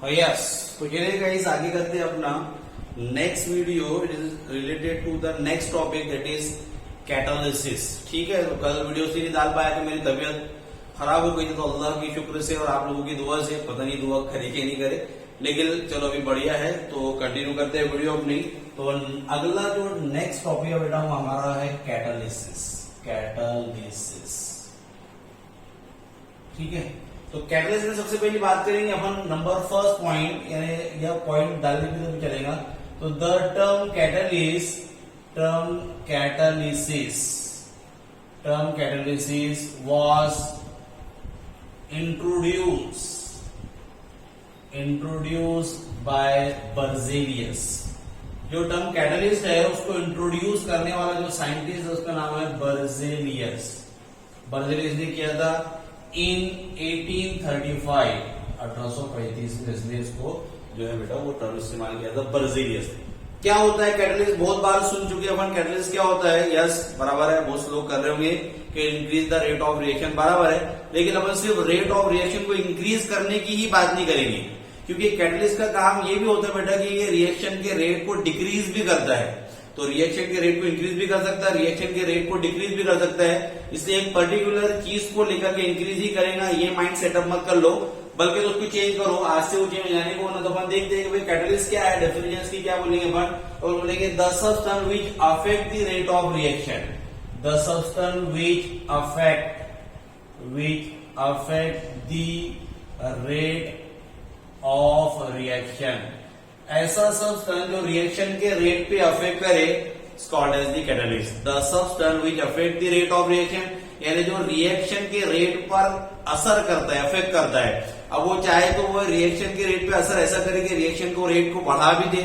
Yes तो चलिए guys आगे करते हैं अपना next video. It is related to the next topic that is catalysis. ठीक है, तो कल वीडियो से नहीं डाल पाया तो मेरी तबीयत खराब हो गई थी, तो अल्लाह की शुक्र से और आप लोगों की दुआ से, पता नहीं दुआ करे कि नहीं करे, लेकिन चलो अभी बढ़िया है। तो कंटिन्यू करते हैं वीडियो अपनी। तो अगला जो नेक्स्ट टॉपिक है बेटा वो हमारा है कैटालिसिस। कैटालिसिस ठीक है, तो कैटालिसिस में सबसे पहली बात करेंगे अपन नंबर फर्स्ट पॉइंट, यानी यह पॉइंट डालने भी तो चलेगा। तो the term catalysis was introduced by Berzelius। जो टर्म कैटालिस्ट है उसको इंट्रोड्यूस करने वाला जो साइंटिस्ट है उसका नाम है बर्जेलियस। बर्जेलियस ने किया था इन 1835, 1835 में, इसलिए इसको जो है बेटा वो टर्म इस्तेमाल किया था बर्जेलियस ने। क्या होता है कैटालिस्ट? बहुत बार सुन चुके अपन कैटालिस्ट क्या होता है। यस बराबर है, बहुत लोग कर रहे होंगे कि increase the rate of reaction, बराबर है, लेकिन अपन सिर्फ रेट ऑफ रिएक्शन को इंक्रीज करने की ही बात नहीं करेंगे, क्योंकि कैटालिस्ट का काम ये भी होता है बेटा कि ये रिएक्शन के रेट को डिक्रीज भी करता है। तो रिएक्शन के रेट को इंक्रीज भी कर सकता है, रिएक्शन के रेट को डिक्रीज भी कर सकता है। इसलिए एक पर्टिकुलर चीज को लेकर के इंक्रीज ही करेगा ये माइंड सेटअप मत कर लो, बल्कि तो उसको चेंज करो। आज से वो चेंज हो जाने को ना, तो अपन देखते हैं कि कैटालिस्ट क्या है, डेफिनेशन की क्या बोलेंगे अपन, और बोलेंगे the substance which affect the rate of reaction. The substance which affect the rate of reaction. ऐसा सब्सटेंस जो रिएक्शन के रेट पे अफेक्ट करे called as the catalyst. The substance which affect the rate of reaction, यानी जो reaction के rate पर असर करता है, अफेक्ट करता है। अब वो चाहे तो वो रिएक्शन के रेट पे असर ऐसा करे कि रिएक्शन को रेट को बढ़ा भी दे,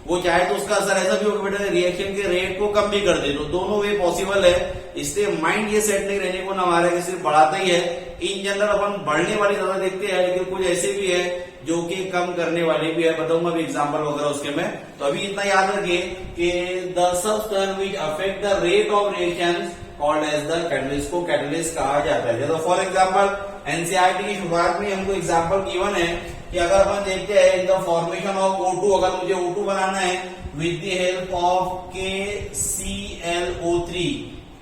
वो चाहे तो उसका असर ऐसा भी होगा बेटा रिएक्शन के रेट को कम भी कर दे। तो दोनों वे पॉसिबल है, इसलिए माइंड ये सेट नहीं रहने को ना हमारा कि सिर्फ बढ़ाता ही है। इन जनरल अपन बढ़ने वाली ज्यादा देखते हैं, लेकिन कुछ ऐसे भी है जो कि कम करने वाले भी है, बताऊंगा अभी एग्जाम्पल वगैरह उसके में। तो अभी इतना याद रखिए कि the substance which affect the rate of reaction called as the catalyst, को कैटालिस्ट कहा जाता है। जैसे फॉर एग्जाम्पल एनसीईआरटी की शुरुआत में हमको एग्जाम्पल गिवन है कि अगर अपन देखते हैं इन द फॉर्मेशन ऑफ O2, अगर मुझे O2 बनाना है with the help of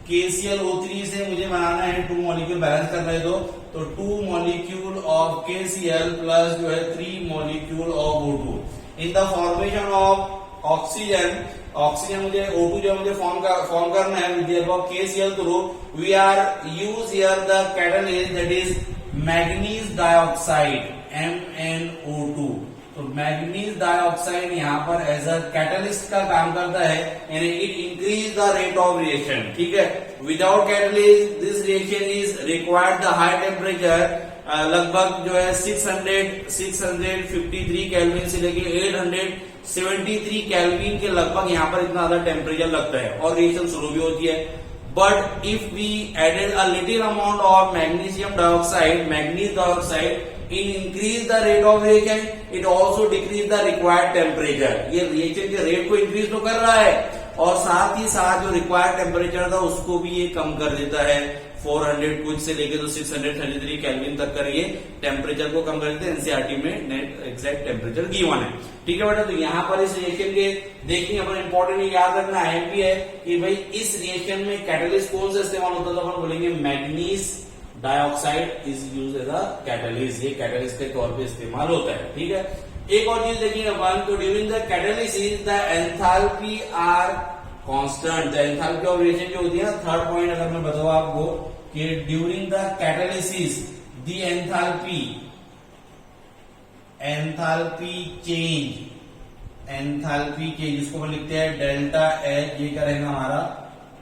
KClO3 से मुझे बनाना है 2 मॉलिक्यूल बैलेंस करना है तो 2 मॉलिक्यूल ऑफ KCl प्लस जो है 3 molecule of O2 in the formation of oxygen मुझे O2 जो मुझे फॉर्म करना है with the help of KCl through we are use here the catalyst that is manganese dioxide MnO2। तो manganese dioxide यहाँ पर एज अ कैटालिस्ट का काम करता है, यानी it increase the rate of reaction. ठीक है, without catalyst this reaction is required the high temperature, लगभग जो है 653 केल्विन से लेके 873 केल्विन के लगभग यहाँ पर इतना ज्यादा टेम्परेचर लगता है और रिएक्शन शुरू भी होती है। But if we added a little amount of magnesium dioxide in increase the rate of reaction, it also decrease the required temperature। ये रिएक्शन के रेट को इंक्रीज तो कर रहा है और साथ ही साथ जो रिक्वायर्ड टेम्परेचर था उसको भी ये कम कर देता है। 400 कुछ से लेके तो 633 केल्विन तक कर ये टेम्परेचर को कम कर देते हैं। एनसीईआरटी में नेट एग्जैक्ट टेम्परेचर गिवन है। ठीक है बेटा, तो यहाँ पर इस रिएक्शन के देखिए अपन इंपॉर्टेंट याद रखना अहम भी है कि भाई इस रिएक्शन में कैटालिस्ट कौन सा इस्तेमाल होता है, तो अपन बोलेंगे manganese dioxide is use as a catalyst, ये कैटालिस्ट के तौर पे इस्तेमाल होता है। ठीक है, एक और चीज देखिए अपन, तो during the catalysis the enthalpy are constant. The enthalpy of reaction जो होती है, थर्ड पॉइंट अगर मैं बताऊं आपको कि during the catalysis the enthalpy change इसको हम लिखते हैं डेल्टा एच, ये क्या रहेगा हमारा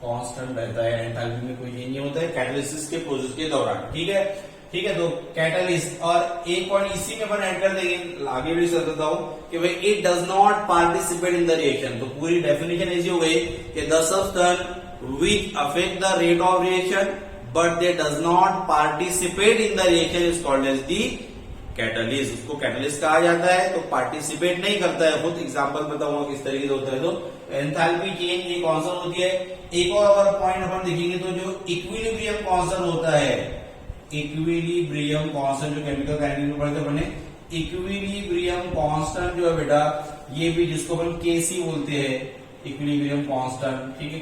कांस्टेंट रहता है। एंथैल्पी में कोई चेंज नहीं होता है कैटालिसिस के प्रोसेस के दौरान। ठीक है, तो कैटालिस्ट, और एक पॉइंट इसी में अपन ऐड कर देंगे, आगे भी बताता हूं कि भाई it does not participate in the reaction. तो पूरी डेफिनेशन ऐसी हो गई कि the substance which affect the rate of reaction but they does not participate in the reaction is called as the catalyst. उसको कैटालिस्ट कहा जाता है, तो पार्टिसिपेट नहीं करता है। खुद एग्जांपल बताऊंगा किस तरीके से होता है। तो एंथैल्पी चेंज ये कांस्टेंट होती है। एक और अगर पॉइंट अपन देखेंगे तो जो इक्विलिब्रियम कांस्टेंट होता है, इक्विलिब्रियम कांस्टेंट जो केमिकल काइनेटिक्स में पढ़ते बने, इक्विलिब्रियम कांस्टेंट जो है बेटा, ये भी जिसको अपन केसी बोलते हैं, इक्विलिब्रियम कांस्टेंट, ठीक है,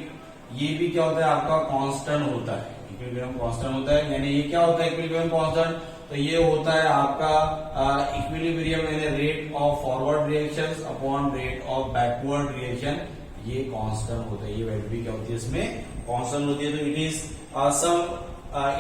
ये भी क्या होता है आपका कांस्टेंट होता है, इक्विलिब्रियम कांस्टेंट होता है। यानी ये क्या होता है इक्विलिब्रियम कांस्टेंट, तो ये होता है आपका इक्विलिब्रियम यानी rate of forward reactions upon rate of backward reaction, ये कांस्टेंट होता है, ये वैल्यू भी क्या होती है इसमें कांस्टेंट होती है। तो it is some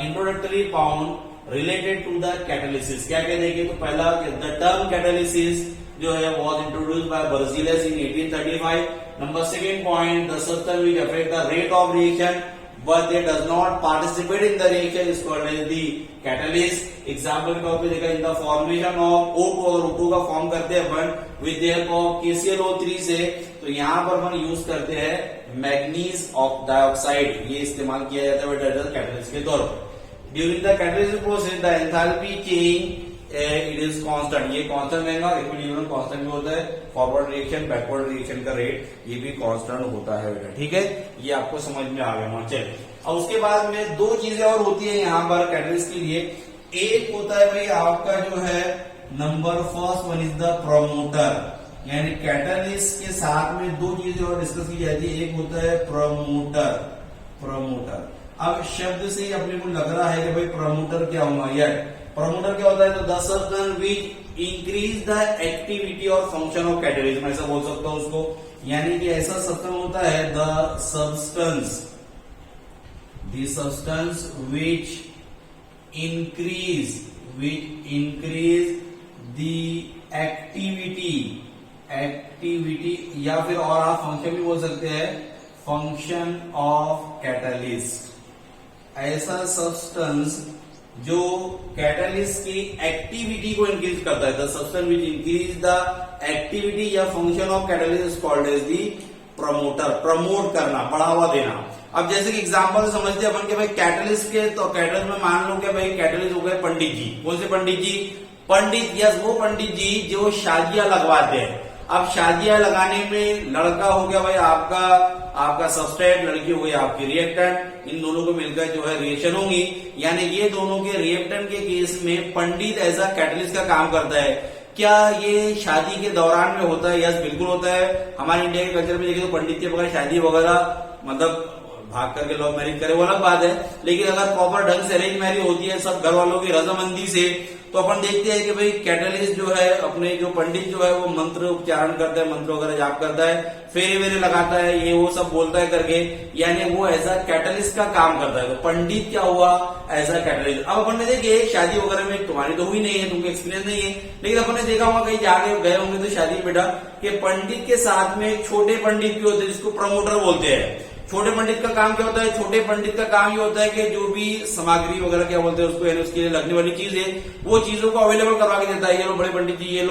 introductory pound related to the catalysis. क्या कहते हैं कि तो पहला द टर्म कैटालिसिस जो है was introduced by Berzelius in 1835। Number second point, the substance which affect the rate of reaction but they does not participate in the reaction is called as the catalyst. Example के तौर पे देखा इन the formation of O2, अगर O2 का form करते हैं अपन with the help of KClO3 से, तो यहाँ पर अपन यूज करते हैं मैग्नीज ऑफ डाइऑक्साइड, ये इस्तेमाल किया जाता है कैटलिस्ट के तौर पर। During the catalyst process the enthalpy change it is constant, ये कांस्टेंट रहेगा, इक्विलिब्रियम कांस्टेंट भी होता है, फॉरवर्ड रिएक्शन बैकवर्ड रिएक्शन का रेट ये भी कांस्टेंट होता है बेटा, ठीक है, ये आपको समझ में आ गया। चलिए अब उसके बाद में दो चीजें और होती है यहाँ पर कैटलिस्ट के लिए। एक होता है भाई आपका जो है number first one is the promoter, यानी कैटलिस्ट के साथ में दो चीजें और डिस्कस की जाती है। एक होता है प्रमोटर, प्रमोटर अब शब्द से ही अपने को लग रहा है कि भाई प्रमोटर क्या होगा, यार प्रमोटर क्या होता है, तो the substance which increase the activity और फंक्शन ऑफ कैटलिस्ट, मैं ऐसा बोल सकता हूं उसको, यानी कि ऐसा सब्सटेंस होता है the substance which increase the activity या फिर और आप फंक्शन भी बोल सकते हैं, फंक्शन ऑफ कैटलिस्ट। ऐसा सब्सटेंस जो कैटलिस्ट की एक्टिविटी को इंक्रीज करता है, the substance which increase the activity या function of catalyst is called as the promoter, promote करना, बढ़ावा देना। अब जैसे कि एग्जांपल समझते हैं अपन के भाई कैटलिस्ट के, तो कैटलिस्ट में मान लो कि भाई कैटलिस्ट हो गए पंडित जी। कौन से पंडित जी? पंडित, यस वो पंडित जी जो शादियां लगवाते हैं। अब शादियां लगाने में लड़का हो गया भाई आपका सबस्ट्रेट, लड़की हो गई आपकी रिएक्टेंट, इन दोनों को मिलकर जो है रिएक्शन होंगी, यानी ये दोनों के रिएक्टेंट के केस में पंडित एज अ कैटलिस्ट का काम करता है। क्या ये शादी के दौरान में होता है? यस बिल्कुल होता है। हमारे इंडिया के कल्चर में देखें तो पंडित के बगैर शादी वगैरह मतलब भाग करके लव मैरिज करे वो अलग बात है, लेकिन अगर प्रॉपर ढंग से अरेंज मैरिज होती है सब घर वालों की रजामंदी से, तो अपन देखते हैं कि भाई कैटलिस्ट जो है अपने जो पंडित जो है वो मंत्र उच्चारण करता है, मंत्र वगैरह जाप करता है, फेरे वेरे लगाता है, ये वो सब बोलता है करके, यानी वो एज अ कैटलिस्ट का काम करता है। तो पंडित क्या हुआ? As a catalyst. अब अपन ने देखिए शादी वगैरह में तुम्हारी तो हुई नहीं है, तुमको एक्सपीरियंस नहीं है, लेकिन अपन ने देखा होगा कहीं जाके गए होंगे तो शादी में बेटा कि पंडित के साथ में छोटे पंडित भी होते हैं जिसको प्रमोटर बोलते हैं। छोटे पंडित का काम क्या होता है? छोटे पंडित का काम ये होता है कि जो भी सामग्री वगैरह क्या बोलते हैं उसको, यानी उसके लिए लगने वाली चीज है, वो चीजों को अवेलेबल करवा के देता है। ये लो बड़े पंडित जी, ये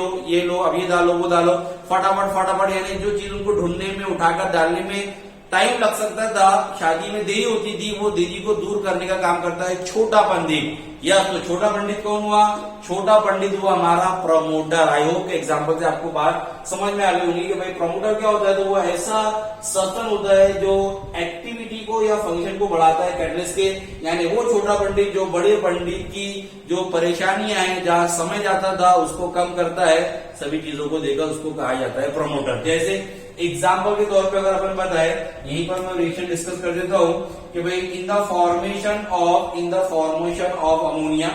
लो अब ये डालो वो डालो, फटाफट, यानी जो चीज उनको ढूंढने में उठाकर डालने में टाइम लग सकता था, शादी में देरी होती थी, वो देरी को दूर करने का काम करता है छोटा पंडित। या तो छोटा पंडित कौन हुआ? छोटा पंडित हुआ हमारा प्रमोटर। आई होप के एग्जांपल से आपको बात समझ में आ गई होगी कि भाई प्रमोटर क्या होता है, तो वो ऐसा सब्सटेंस होता है जो एक्टिविटी को या फंक्शन को बढ़ाता है कैटलिस्ट के, यानी वो छोटा पंडित जो बड़े पंडित की जो परेशानियां हैं, जहां समय जाता था उसको कम करता है, सभी चीजों को देखकर उसको कहा जाता है प्रमोटर। जैसे एग्जाम्पल के तौर पे अगर अपन बताए, यहीं पर मैं रिएक्शन डिस्कस कर देता हूं कि भाई इन the formation of ammonia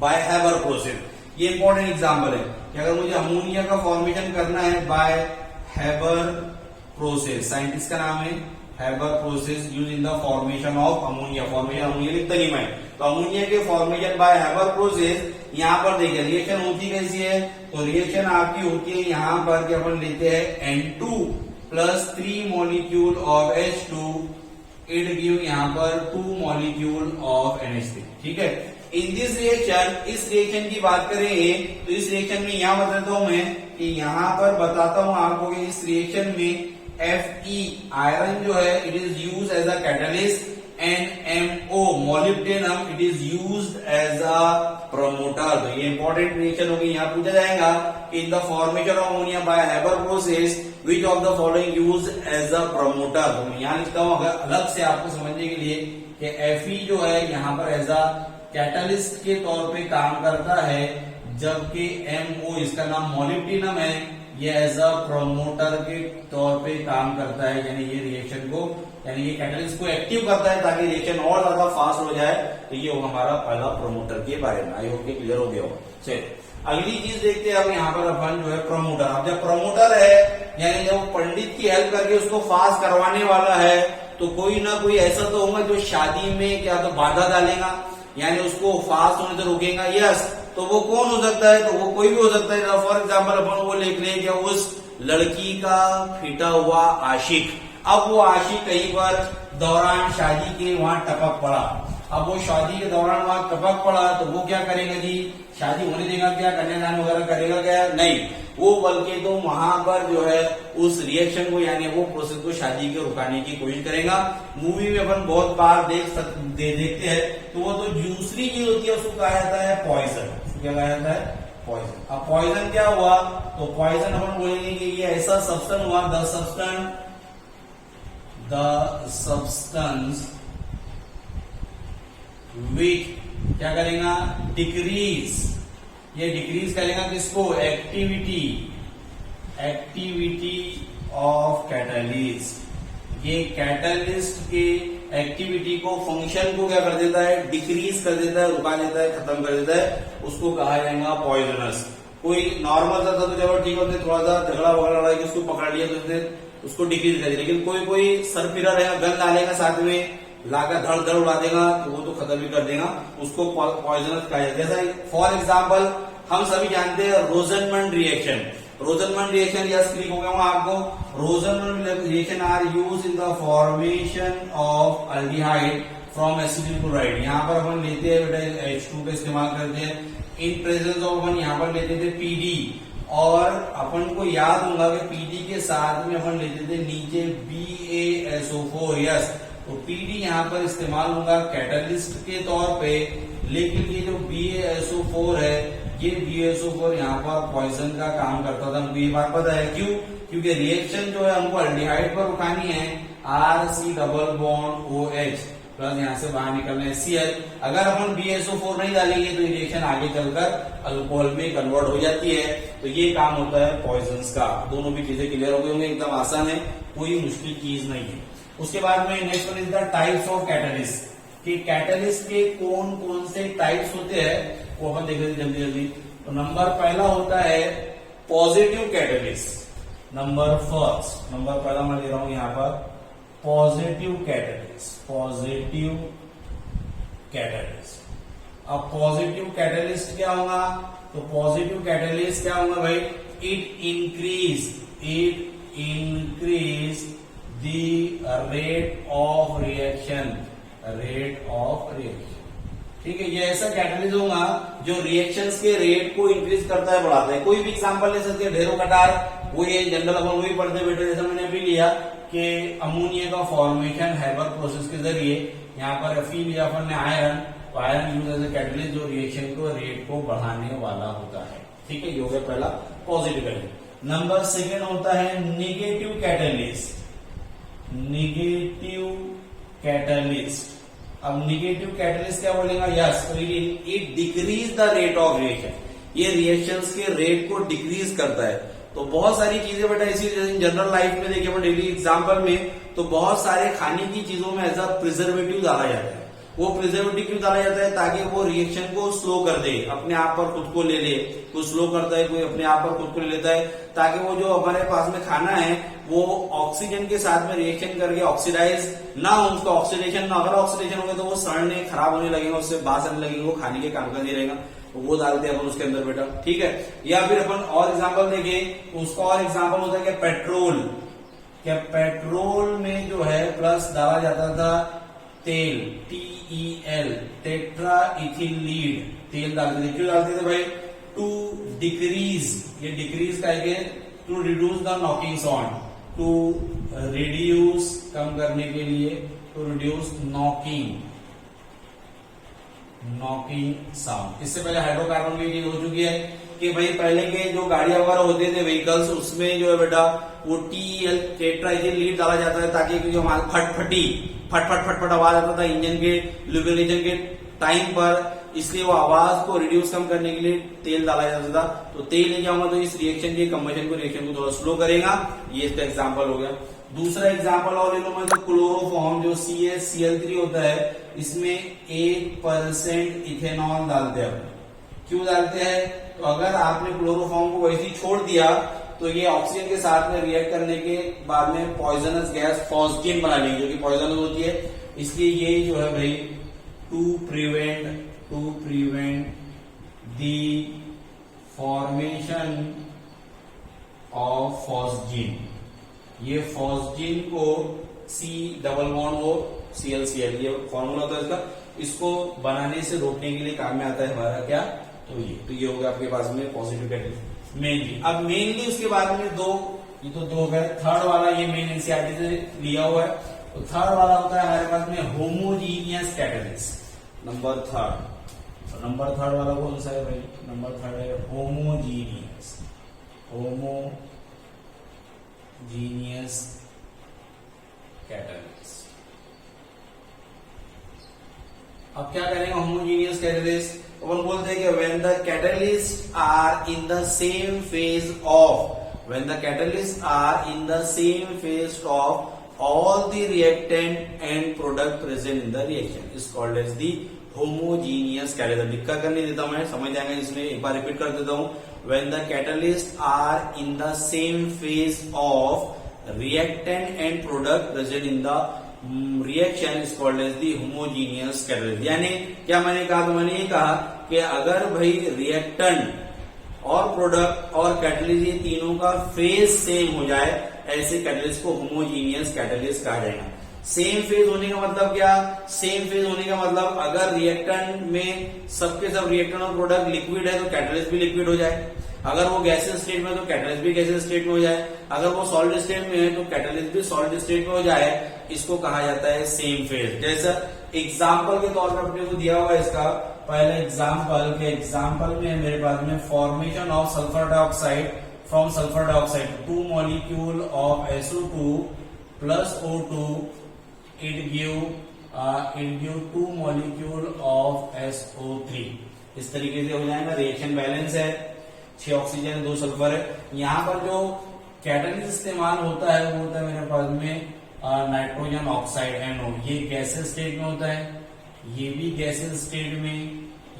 by Haber process, ये इंपॉर्टेंट एग्जाम्पल है कि अगर मुझे अमोनिया का फॉर्मेशन करना है बाय हैबर प्रोसेस, साइंटिस्ट का नाम है Haber process use in the formation of ammonia. Formation ammonia लिखता नहीं मैं, तो अमोनिया के फॉर्मेशन बाय हैबर प्रोसेस, यहाँ पर देखिए रिएक्शन होती कैसी है, तो रिएक्शन आपकी होती है यहाँ पर कि अपन लेते हैं N2 plus 3 molecule of H2, it give यहाँ पर 2 मॉलिक्यूल ऑफ NH3, ठीक है। इन दिस रिएक्शन, इस रिएक्शन की बात करें तो इस रिएक्शन में यहाँ बताता हूं मैं कि यहाँ पर बताता हूं आपको कि इस रिएक्शन में Fe आयरन जो है it is use as a catalyst, and MO molybdenum it is used as a promoter. तो ये इंपॉर्टेंट रिएक्शन होगी, यहाँ पूछा जाएगा in the formation of ammonia by Haber process which of the following use as a promoter. तो मैं यहाँ लिखता हूँ अलग से आपको समझने के लिए कि Fe जो है यहाँ पर एज अ कैटलिस्ट के तौर पे काम करता है, जबकि MO इसका नाम मोलिब्डेनम है, ये एज अ प्रोमोटर के तौर पे काम करता है, यानी ये रिएक्शन को, यानी ये कैटलिस्ट को एक्टिव करता है ताकि रिएक्शन और ज्यादा फास्ट हो जाए। तो ये होगा हमारा पहला प्रोमोटर के बारे में। आई होप के क्लियर हो गया होगा। चलिए अगली चीज देखते हैं। अब यहाँ पर अपन जो है प्रोमोटर, अब जब प्रोमोटर है यानी जब पंडित की हेल्प करके उसको फास्ट करवाने वाला है, तो कोई ना कोई ऐसा तो होगा जो शादी में क्या तो बाधा डालेगा, यानी उसको फास्ट होने से रोकेगा। यस, तो वो कौन हो सकता है? तो वो कोई भी हो सकता है। फॉर एग्जाम्पल अपन वो लिख रहे हैं उस लड़की का फिटा हुआ आशिक, अब वो आशिक कहीं पर दौरान शादी के वहां टपक पड़ा। अब वो शादी के दौरान वहां टपक पड़ा तो वो क्या करेगा जी? शादी होने देगा क्या? कन्यादान वगैरह करेगा क्या? नहीं, वो बल्कि तो वहां पर जो है उस रिएक्शन को यानी वो प्रोसेस को शादी के रुकाने की कोशिश करेगा। मूवी में अपन बहुत बार देखते हैं। तो वो तो दूसरी चीज होती है, उसको कहा जाता है पॉइजन। क्या कहा जाता है? पॉइजन। अब पॉइजन क्या हुआ? तो पॉइजन अपन बोलेंगे कि ये ऐसा सब्सटेंस हुआ, द सब्सटेंस विच क्या करेगा? डिक्रीज, ये डिक्रीज करेगा किसको? Activity of catalyst. ये कैटलिस्ट के एक्टिविटी को, फंक्शन को क्या कर देता है? डिक्रीज कर देता है, रुका देता है, खत्म कर देता है। उसको कहा जाएगा पॉइजनस। कोई नॉर्मल सा था तो चलो ठीक होते, थोड़ा सा झगड़ा वगड़ा लड़ा के उसको पकड़ लिया तो उसको डिक्रीज कर दिया। लेकिन कोई सरफिरा रहेगा, गन डालेगा साथ में, लाकर धड़ धड़ उड़ा देगा तो वो तो खत्म भी कर देगा, उसको पॉइजनस कहा जाता है। जैसा फॉर एग्जाम्पल हम सभी जानते हैं रोजनमंड रिएक्शन। रोजनमंड रिएक्शन या क्लिक हो गया वहां आपको। Rosenmund reaction are use in the formation of aldehyde from acetyl chloride. यहाँ पर अपन लेते हैं बेटा H2 का इस्तेमाल करते हैं। इन प्रेजेंस ऑफ अपन यहाँ पर लेते थे PD, और अपन को याद होगा कि PD के साथ में अपन लेते थे नीचे BaSO4। यस, तो PD यहाँ पर इस्तेमाल होगा कैटलिस्ट के तौर पे। लेकिन ये जो BaSO4 है, ये BaSO4 यहाँ पर पॉइजन का काम करता था। हमको ये बात पता है, क्यों? क्योंकि रिएक्शन जो है हमको अल्डिहाइड पर रुकानी है, RC double bond OH plus यहाँ से बाहर निकलना है Cl। अगर अपन BaSO4 नहीं डालेंगे तो रिएक्शन आगे चलकर अल्कोहल में कन्वर्ट हो जाती है। तो ये काम होता है पॉइजन्स का। दोनों भी चीजें क्लियर हो गई होंगी, एकदम आसान है, कोई मुश्किल चीज नहीं है। उसके बाद में next one is the types of catalyst, कि कैटलिस्ट के कौन कौन से टाइप्स होते हैं वो अपन देख लेते जल्दी जल्दी। तो नंबर पहला होता है पॉजिटिव कैटलिस्ट। नंबर पहला मैं ले रहा हूं यहाँ पर पॉजिटिव कैटलिस्ट। अब पॉजिटिव कैटलिस्ट क्या होगा? तो पॉजिटिव कैटलिस्ट क्या होगा भाई? It increase the rate of reaction. ठीक है, ये ऐसा कैटलिस्ट होगा जो रिएक्शंस के रेट को इंक्रीज करता है, बढ़ाता है। कोई भी एग्जांपल ले सकते हैं, ढेरों कटार, वो ये जनरल अपन वही पढ़ते बेटे, जैसा मैंने अभी लिया कि अमोनिया का फॉर्मेशन हैबर प्रोसेस के जरिए, यहाँ पर Fe लिया अपन ने आयरन, तो iron use as a catalyst जो रिएक्शन को रेट को बढ़ाने वाला होता है। ठीक है, ये हो गया पहला पॉजिटिव कैटलिस्ट। नंबर सेकेंड होता है निगेटिव कैटलिस्ट। अब निगेटिव कैटलिस्ट क्या बोलेगा? Yes, it decrease the rate of reaction. ये रिएक्शंस के रेट को डिक्रीज करता है। तो बहुत सारी चीजें बेटा इसी जनरल लाइफ में देखिए अपन डेली एग्जाम्पल में, तो बहुत सारे खाने की चीजों में एज अ प्रिजर्वेटिव डाला जाता है। वो प्रिजर्वेटिव क्यों डाला जाता है? ताकि वो रिएक्शन को स्लो कर दे, अपने आप पर खुद को ले ले। कोई स्लो करता है, कोई अपने आप पर खुद को ले लेता है, ताकि वो जो हमारे पास में खाना है वो ऑक्सीजन के साथ में रिएक्शन करके ऑक्सीडाइज ना हो, उसका ऑक्सीडेशन ना। अगर ऑक्सीडेशन होगा तो वो सड़ने खराब होने लगेगा, उससे बास आने लगेगा, वो खाने के काम का नहीं रहेगा। तो वो डालते हैं अपन उसके अंदर बेटा। ठीक है, या फिर अपन और एग्जाम्पल देखें, उसका और एग्जाम्पल होता है कि पेट्रोल। क्या पेट्रोल में जो है प्लस डाला जाता था तेल, TEL, टेट्रा इथिलीन, तेल डालते थे। क्यों डालते थे भाई? टू डिक्रीज, ये डिक्रीज का है, to reduce the knocking sound, to reduce, कम करने के लिए, टू रिड्यूस नॉकिंग साउंड। इससे पहले हाइड्रोकार्बन में चीज हो चुकी है कि भाई पहले के जो गाड़ियां वगैरह होते थे व्हीकल्स, उसमें जो है बेटा वो TEL, टेट्रा इथिलीन डाला जाता है, ताकि क्योंकि हमारे फट आवाज आता था इंजन के लुब्रिकेशन के टाइम पर, इसलिए वो आवाज को रिड्यूस कम करने के लिए तेल डाला जाता था। तो तेल नहीं जाऊंगा तो इस रिएक्शन के कंबशन को रिएक्शन को थोड़ा स्लो करेगा। ये इसका एग्जाम्पल हो गया। दूसरा एग्जाम्पल और ले लो मैं, तो क्लोरोफॉर्म जो CH-Cl3 होता है, इसमें 1% इथेनॉल डालते हैं। क्यों डालते हैं? तो अगर आपने क्लोरोफॉर्म को वैसे ही छोड़ दिया तो ये ऑक्सीजन के साथ में रिएक्ट करने के बाद में पॉइजनस गैस फॉस्गेन बना लेगी, जो कि पॉइजनस होती है। इसलिए ये जो है भाई to prevent the formation of phosgene, ये फॉस्गेन को C डबल बॉन्ड हो ClCl, ये फॉर्मूला होता है इसका, इसको बनाने से रोकने के लिए काम में आता है हमारा क्या, तो ये होगा आपके पास में पॉजिटिव कैटेलिस्ट मेनली। अब मेनली उसके बाद में ये तो दो गए। थर्ड वाला ये मेन एनसीईआरटी से लिया हुआ है। तो थर्ड वाला होता है हमारे पास में होमोजीनियस कैटेलिस्ट, नंबर थर्ड वाला कौन सा है भाई? नंबर थर्ड है होमोजीनियस कैटेलिस्ट। अब क्या करेंगे होमोजीनियस कैटेलिस्ट? अपन बोलते हैं कि when the catalysts are in the same phase of all the reactant and product present in the reaction is called as the homogeneous catalyst। लिखा कर नहीं देता हूं मैं, समझ जाएंगे इसमें, एक बार रिपीट कर देता हूं। when the catalysts are in the same phase of reactant and product present in the reaction is called as the homogeneous catalyst। यानी क्या मैंने कहा? तो मैंने ये कहा कि अगर भाई रिएक्टेंट और प्रोडक्ट और कैटलिस्ट, ये तीनों का फेज सेम हो जाए, ऐसे कैटलिस्ट को होमोजीनियस कैटलिस्ट कहा जाएगा। सेम फेज होने का मतलब क्या? सेम फेज होने का मतलब अगर रिएक्टेंट में सबके सब रिएक्टेंट और प्रोडक्ट लिक्विड है तो कैटलिस्ट भी लिक्विड हो जाए। अगर वो गैसियस स्टेट में तो कैटलिस्ट भी गैसियस स्टेट में हो जाए। अगर वो सॉलिड स्टेट में है तो कैटलिस्ट भी सॉलिड स्टेट में हो जाए। इसको कहा जाता है सेम फेज। जैसा एग्जाम्पल के तौर पर अपने को दिया हुआ है इसका पहला एग्जाम्पल में मेरे पास में formation of sulphur dioxide from sulphur dioxide 2 molecule of SO2 plus O2 it give 2 molecule of SO3। इस तरीके से हो जाएगा। रिएक्शन बैलेंस है, 6 ऑक्सीजन 2 सल्फर है। यहाँ पर जो कैटलिस्ट इस्तेमाल होता है वो होता है मेरे पास में नाइट्रोजन ऑक्साइड NO। ये गैसेस स्टेट में होता है, ये भी गैसेस स्टेट में,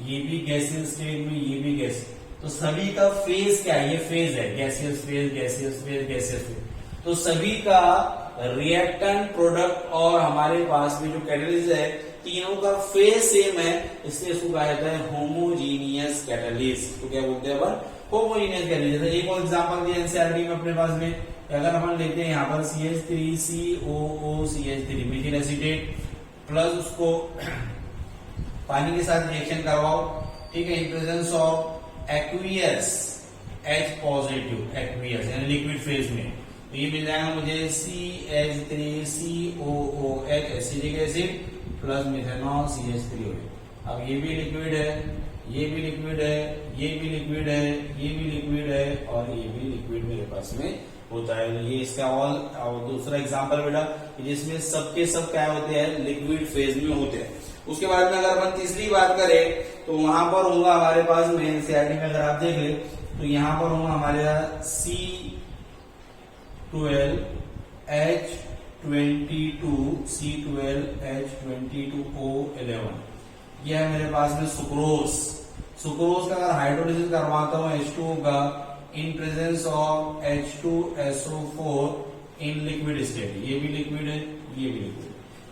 ये भी गैसेस स्टेट में, ये भी गैस। तो सभी का फेज क्या है? ये फेज है, gaseous phase, gaseous phase, gaseous phase. तो सभी का रिएक्टेंट, प्रोडक्ट और हमारे पास में जो कैटलिस्ट है, तीनों का फेज सेम है, इसलिए इसको कहा जाता है होमोजीनियस कैटलिस्ट। तो क्या बोलते हैं अपन? Homogeneous catalyst. एक और एग्जांपल दिया एनसीईआरटी में अपने पास में, अगर अपन लेते हैं यहाँ पर CH3COOCH3 मिथिल एसीटेट प्लस उसको पानी के साथ रिएक्शन करवाओ, ठीक है, in presence of aqueous H positive, aqueous यानी लिक्विड फेज में, तो ये मिल जाएगा मुझे CH3COOH acetic acid plus methanol CH3OH। अब ये भी लिक्विड है, ये भी लिक्विड है, ये भी लिक्विड है, ये भी लिक्विड है और ये भी लिक्विड मेरे पास में होता है। ये इसका और दूसरा एग्जांपल बेटा, जिसमें सबके सब क्या होते हैं? लिक्विड फेज में होते हैं। उसके बाद में अगर अपन तीसरी बात करें तो वहां पर होगा हमारे पास में एनसीईआरटी में अगर आप देख ले तो यहाँ पर होगा हमारे C12H22O11। यह है मेरे पास में सुक्रोज का अगर हाइड्रोलिसिस करवाता हूँ H2O का in presence of H2SO4 in liquid state, ये भी लिक्विड है, ये भी लिक्विड,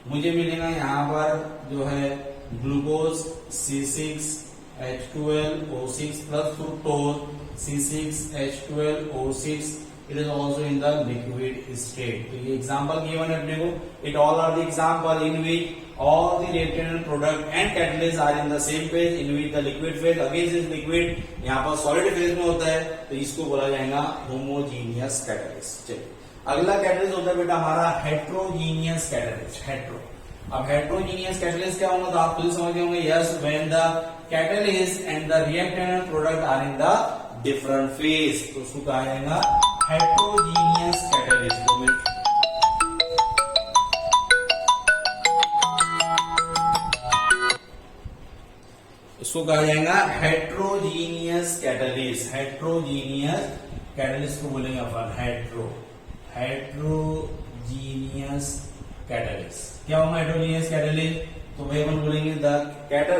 मुझे मिलेगा यहाँ पर जो है glucose C6H12O6 plus fructose C6H12O6। It is also in the liquid state। तो ये एग्जाम्पल गिवन है अपने को। It all are the example in which all the reactant product and catalyst are in the same phase, in which the liquid phase against this liquid यहाँ पर solid phase में होता है, तो इसको बोला जाएगा homogeneous catalyst। चलिए अगला कैटलिस्ट होता है बेटा हमारा हेट्रोजीनियस कैटलिस्ट। अब हेट्रोजीनियस कैटलिस्ट क्या होगा? तो आप खुद समझ होंगे, yes, when the catalyst and the reactant and product are in the different phase, तो उसको कहा जाएगा हेट्रोजीनियस कैटलिस्ट। उसको कहा जाएगा हेट्रोजीनियस कैटलिस्ट। हेट्रोजीनियस कैटलिस्ट को बोलेंगे अपन हेट्रोजीनियस कैटलिस्ट। क्या होगा हेट्रोजीनियस कैटलिस्ट? तो भाई अपन बोलेंगे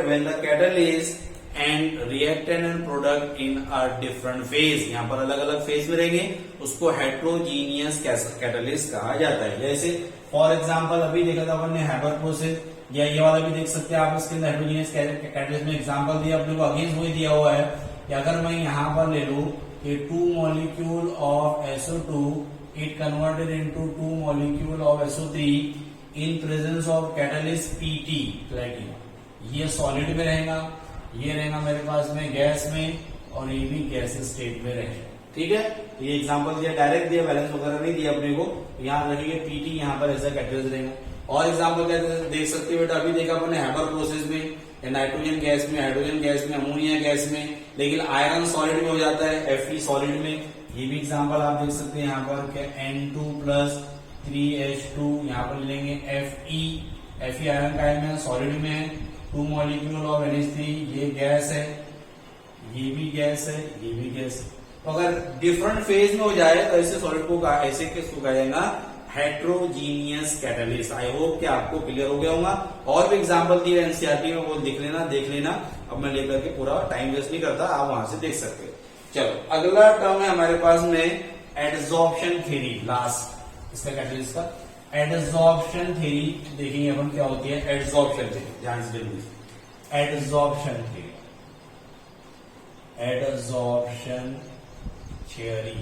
when the catalyst and reactant and product in a different phase, यहाँ पर अलग अलग फेज में रहेंगे, उसको हेट्रोजीनियस कैटलिस्ट कहा जाता है। जैसे फॉर एग्जांपल अभी देखा था अपन ने हैबर प्रोसेस, या ये वाला भी देख सकते हैं आप, इसके अंदर हेट्रोजीनियस कैटलिस्ट में एग्जांपल दिया अपने को, अगेंस्ट वही दिया हुआ है कि अगर मैं यहाँ पर ले लूं कि 2 molecule of SO2 it converted into 2 molecule of SO3 in presence of catalyst PT platinum, ये सॉलिड में रहेगा, ये रहेगा मेरे पास में गैस में, और ये भी गैस स्टेट में रहेगा। ठीक है, तो ये एग्जांपल दिया, डायरेक्ट दिया, बैलेंस वगैरह नहीं दिया अपने को, यहाँ रखिए PT, यहाँ पर ऐसा कैटलिस्ट रहेगा। और एग्जांपल क्या देख सकते हो बेटा, अभी देखा अपने हैबर प्रोसेस में, नाइट्रोजन गैस में, हाइड्रोजन गैस में, अमोनिया गैस में, लेकिन आयरन सॉलिड में हो जाता है, Fe सॉलिड में। ये भी एग्जांपल आप देख सकते हैं यहाँ पर क्या N2+3H2, यहाँ पर लेंगे Fe आयरन का में सॉलिड में है, 2 मॉलिक्यूल ऑफ NH3, ये गैस है, ये भी गैस है, ये भी गैस है। तो अगर डिफरेंट फेज में हो जाए तो ऐसे सॉलिड को ऐसे किसको कहा जाएगा? Heterogeneous catalyst. आई होप कि आपको क्लियर हो गया होगा। और भी एग्जांपल दिए एनसीईआरटी में, वो देख लेना। अब मैं लेकर के पूरा टाइम वेस्ट नहीं करता, आप वहां से देख सकते हो। चलो अगला टर्म है हमारे पास में एडसॉर्प्शन थ्योरी, लास्ट इसका कैटलिस्ट का एडसॉर्प्शन थ्योरी। देखेंगे अपन क्या होती है एडसॉर्प्शन थ्योरी, ध्यान से देखिए। एडसॉर्प्शन थ्योरी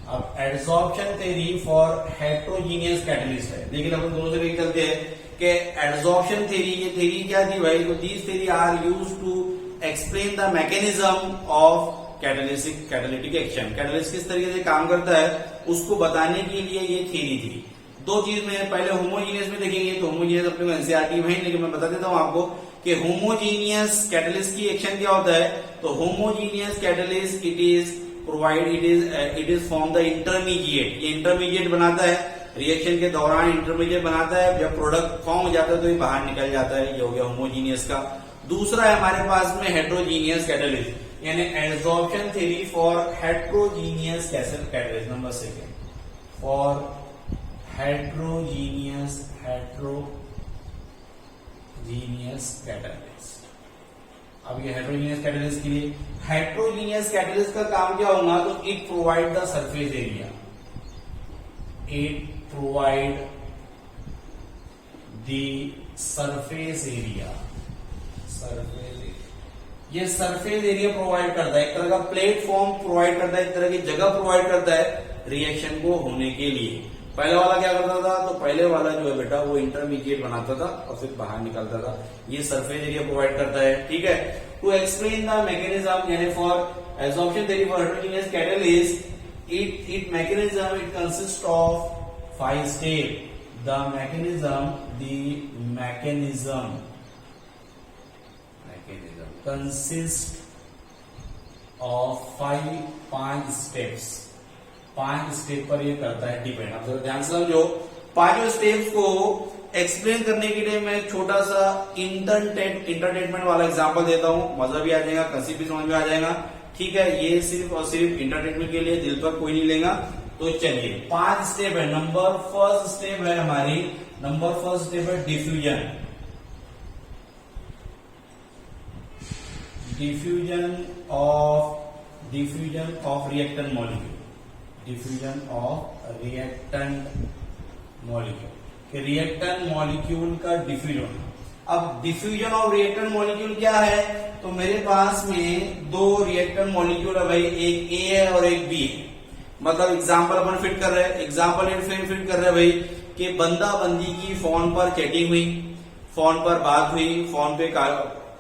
अब adsorption theory for heterogeneous catalyst है, लेकिन अपन दोनों से चलते हैं कि एडसॉर्प्शन थ्योरी, ये थ्योरी क्या थी भाई? तो these theory are used to explain the mechanism of catalytic action. Catalyst किस तरीके से काम करता है उसको बताने के लिए ये थ्योरी थी। दो चीज में, पहले होमोजीनियस में देखेंगे, तो होमोजीनियस अपने एनसीईआरटी में, लेकिन मैं बता देता हूं आपको कि होमोजीनियस कैटलिस्ट की एक्शन क्या होता है। तो homogeneous catalyst it is form the intermediate, ये इंटरमीडिएट बनाता है, रिएक्शन के दौरान इंटरमीडिएट बनाता है, जब प्रोडक्ट फॉर्म हो जाता है तो ये बाहर निकल जाता है। ये हो गया होमोजीनियस का। दूसरा है हमारे पास में हेट्रोजीनियस कैटलिस्ट, यानी adsorption theory for heterogeneous catalyst. Number second for heterogeneous catalyst. अब ये हेट्रोजीनियस कैटलिस्ट के लिए, हेट्रोजीनियस कैटलिस्ट का काम क्या होगा? तो it provide the surface area, it provide the surface area, ये सरफेस एरिया प्रोवाइड करता है, एक तरह का प्लेटफॉर्म प्रोवाइड करता है, एक तरह की जगह प्रोवाइड करता है रिएक्शन को होने के लिए। पहले वाला क्या करता था? तो पहले वाला जो है बेटा वो इंटरमीडिएट बनाता था और फिर बाहर निकलता था। ये सरफेस एरिया प्रोवाइड करता है। ठीक है, टू एक्सप्लेन द मैकेनिज्म, यानी for adsorption theory for heterogeneous catalyst, it mechanism it consist of 5 step. The mechanism consist of 5 steps. 5 step पर ये करता है डिपेंड। आप जरा ध्यान से समझो, 5 स्टेप्स को एक्सप्लेन करने के लिए मैं एक छोटा सा इंटरटेनमेंट वाला एग्जांपल देता हूं, मजा भी आ जाएगा, कंसेप्ट भी समझ में आ जाएगा। ठीक है, ये सिर्फ और सिर्फ इंटरटेनमेंट के लिए, दिल पर कोई नहीं लेगा। तो चलिए 5 स्टेप है। नंबर फर्स्ट स्टेप है हमारी, नंबर फर्स्ट स्टेप है diffusion. Diffusion of reactant molecule, diffusion of reactant molecule का डिफ्यूजन। अब डिफ्यूजन ऑफ रिएक्टेंट मॉलिक्यूल क्या है? तो मेरे पास में 2 रिएक्टेंट मॉलिक्यूल है भाई, एक A है और एक B है। मतलब एग्जांपल अपन फिट कर रहे हैं, एग्जांपल फिट कर रहे हैं भाई कि बंदा बंदी की फोन पर चैटिंग हुई, फोन पर बात हुई, फोन पे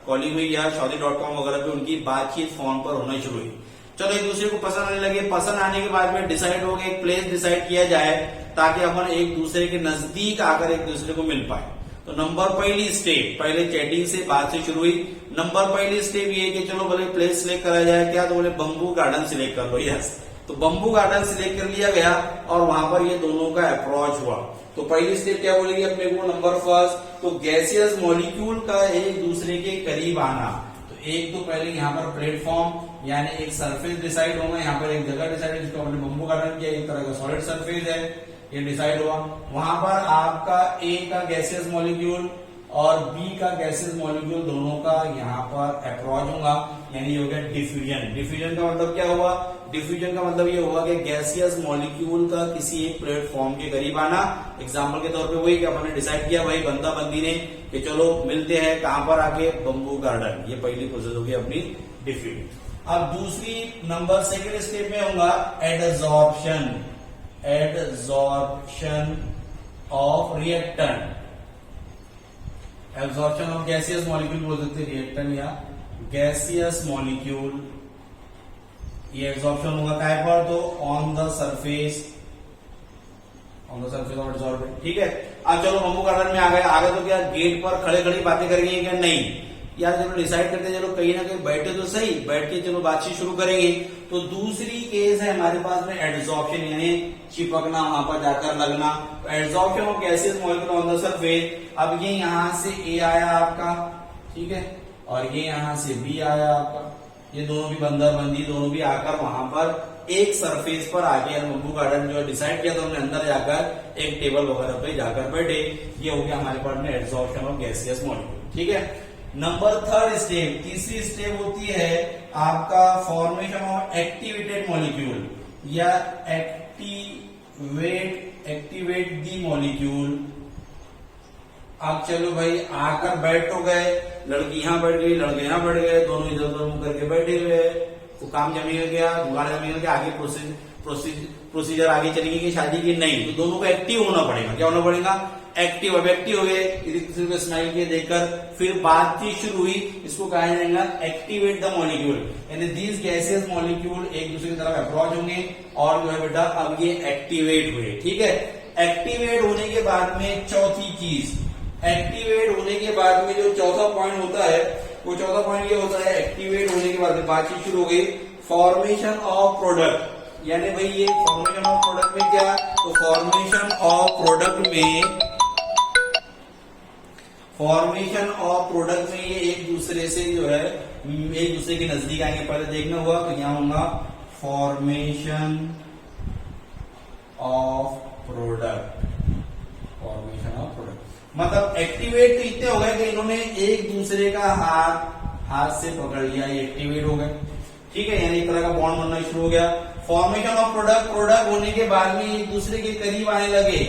कॉलिंग हुई, या शादी.com वगैरह पे उनकी बातचीत फोन पर होना शुरू हुई। चलो एक दूसरे को पसंद आने लगे, पसंद आने के बाद में डिसाइड हो गया, एक प्लेस डिसाइड किया जाए ताकि अपन एक दूसरे के नजदीक आकर एक दूसरे को मिल पाए। तो नंबर पहली स्टेप, पहले चैटिंग से बात से शुरू हुई। नंबर पहली स्टेप ये कि चलो बोले प्लेस सिलेक्ट करा जाए, क्या? तो बोले बम्बू गार्डन सिलेक्ट कर लो। यस, तो बम्बू गार्डन सिलेक्ट कर लिया गया और वहां पर ये दोनों का अप्रोच हुआ। तो पहली स्टेप क्या बोलेगी अपने को? नंबर फर्स्ट, तो गैसियस मॉलिक्यूल का एक दूसरे के करीब आना। तो एक तो पहले यहाँ पर प्लेटफॉर्म यानी एक सरफेस डिसाइड होगा, यहाँ पर एक जगह डिसाइड जिसको हमने बम्बू गार्डन किया, एक तरह का सॉलिड सरफेस है, ये डिसाइड हुआ। वहां पर आपका ए का गैसियस मॉलिक्यूल और बी का गैसियस मॉलिक्यूल दोनों का यहाँ पर अप्रोच होगा, यानी ये हो गया डिफ्यूजन। डिफ्यूजन का मतलब क्या हुआ? डिफ्यूजन का मतलब ये हुआ कि गैसियस मॉलिक्यूल का किसी एक प्लेटफॉर्म के करीब आना। एग्जांपल के तौर पे वही कि अपने डिसाइड किया भाई बंदा बंदी ने कि चलो मिलते हैं कहां पर आके, बम्बू गार्डन। ये पहली प्रोसेस होगी अपनी डिफ्यूजन। अब दूसरी नंबर सेकेंड स्टेप में होगा adsorption. Adsorption of reactant, absorption of gaseous molecule बोल सकते हैं, रिएक्टेंट या गैसियस मॉलिक्यूल। ये एब्जॉर्प्शन होगा काय पर? तो on the surface, on the surface of absorbent. ठीक है, अब चलो बम्बू गार्डन में आ गए तो क्या गेट पर खड़े खड़ी बातें करेंगे क्या? नहीं यार, चलो डिसाइड करते चलो कहीं ना कहीं बैठे तो सही, बैठ के चलो बातचीत शुरू करेंगे। तो दूसरी केस है हमारे पास में एडसॉर्प्शन, यानी चिपकना, वहां पर जाकर लगना। Adsorption of gaseous molecule on the surface. अब ये यहां से ए आया आपका, ठीक है, और ये यहां से बी आया आपका, ये दोनों भी बंदर बंदी दोनों भी आकर वहां पर एक सरफेस पर आके बम्बू गार्डन जो डिसाइड किया था हमने, अंदर जाकर एक टेबल वगैरह पे जाकर बैठे। ये हो गया हमारे पास में एडसॉर्प्शन ऑफ गैसियस मॉलिक्यूल। ठीक है, नंबर थर्ड स्टेप, तीसरी स्टेप होती है आपका फॉर्मेशन ऑफ एक्टिवेटेड मॉलिक्यूल या एक्टिवेट दी मॉलिक्यूल। अब चलो भाई आकर बैठ तो गए, लड़की यहां बैठ गई, लड़के यहां बैठ गए, दोनों इधर उधर मुंह करके बैठे हुए, तो काम जमी गया, जुगाड़ जमी गया, आगे प्रोसीजर आगे चलेगी कि शादी की नहीं, तो दोनों को एक्टिव होना पड़ेगा। क्या होना पड़ेगा? एक्टिव। अब एक्टिव हो गए, एक दूसरे को स्माइल किए देखकर फिर बातचीत शुरू हुई, इसको कहा जाएगा एक्टिवेट द मॉलिक्यूल। यानी दीज गैसियस मॉलिक्यूल एक दूसरे की तरफ अप्रोच होंगे और जो है बेटा अब ये एक्टिवेट हुए। ठीक है, एक्टिवेट होने के बाद में चौथी चीज, एक्टिवेट होने के बाद में जो चौथा पॉइंट होता है वो चौथा पॉइंट ये होता है, एक्टिवेट होने के बाद में बातचीत शुरू हो गई, फॉर्मेशन ऑफ प्रोडक्ट। यानी भाई ये फॉर्मेशन ऑफ प्रोडक्ट में क्या? तो फॉर्मेशन ऑफ प्रोडक्ट में ये एक दूसरे से जो है एक दूसरे के नजदीक आएंगे। पहले देखना हुआ तो यहाँ होगा formation of product. Formation of product मतलब एक्टिवेट तो इतने हो गए कि इन्होंने एक दूसरे का हाथ से पकड़ लिया, ये एक्टिवेट हो गए। ठीक है, यानी एक तरह का बॉन्ड बनना शुरू हो गया। फॉर्मेशन ऑफ प्रोडक्ट होने के बाद में एक दूसरे के करीब आने लगे,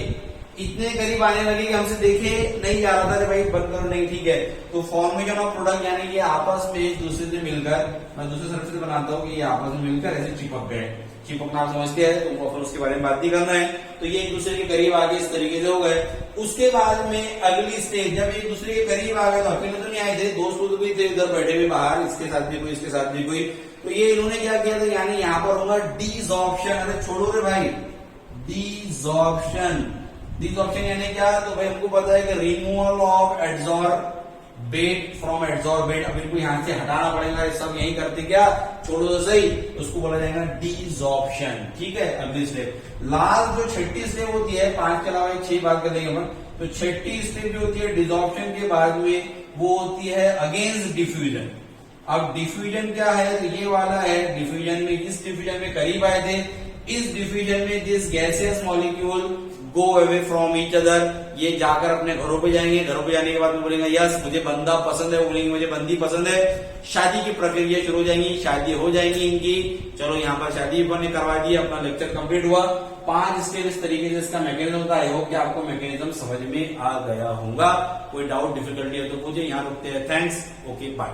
इतने करीब आने लगे कि हमसे देखे नहीं जा रहा था, भाई बंद करो, नहीं ठीक है। तो फॉर्मेशन ऑफ प्रोडक्ट यानी कि आपस में एक दूसरे से मिलकर, मैं दूसरे तरफ से बनाता हूँ कि ये आपस में मिलकर ऐसे चिपक गए। चिपकना आप समझते हैं, तुमको अपन उसके बारे में बात नहीं करना है। तो ये एक दूसरे के करीब आगे इस तरीके से हो गए। उसके बाद में अगली स्टेज, जब एक दूसरे के करीब आ गए तो अकेले तो नहीं आए थे, दोस्त लोग भी थे इधर बैठे हुए बाहर, इसके साथ भी कोई, इसके साथ भी कोई। तो ये इन्होंने क्या किया था, यानी यहाँ पर होगा डिसॉर्प्शन। अरे छोड़ो रे भाई, डिसॉर्प्शन। डिसॉर्प्शन यानी क्या? तो भाई हमको पता है कि रिमूवल ऑफ एडसॉर्बेट फ्रॉम एडसॉर्बेट। अब इनको यहाँ से हटाना पड़ेगा, ये सब यही करते क्या, छोड़ो तो सही, उसको बोला जाएगा डिसॉर्प्शन। ठीक है, अगली स्टेप, लास्ट जो छठी स्टेप होती है, 5 के अलावा 6 बात कर देंगे अपन। तो छठी स्टेप जो होती है डिसॉर्प्शन के बाद में, वो होती है अगेंस्ट डिफ्यूजन। अब डिफ्यूजन क्या है? तो ये वाला है डिफ्यूजन में, इस डिफ्यूजन में करीब आए थे, इस डिफ्यूजन में this gaseous molecule go away from each other, ये जाकर अपने घरों पे जाएंगे। घरों पे जाने के बाद में बोलेंगे यस मुझे बंदा पसंद है, बोलेंगे मुझे बंदी पसंद है। शादी की प्रक्रिया शुरू हो जाएंगी, शादी हो जाएंगी इनकी। चलो यहाँ पर शादी बने करवा दी, अपना लेक्चर कंप्लीट हुआ। 5 स्टेप इस तरीके से इसका मैकेनिज्म था। आई होप कि आपको मैकेनिज्म समझ में आ गया होगा। कोई डाउट डिफिकल्टी है तो पूछे, यहाँ रुकते हैं। Thanks, okay bye.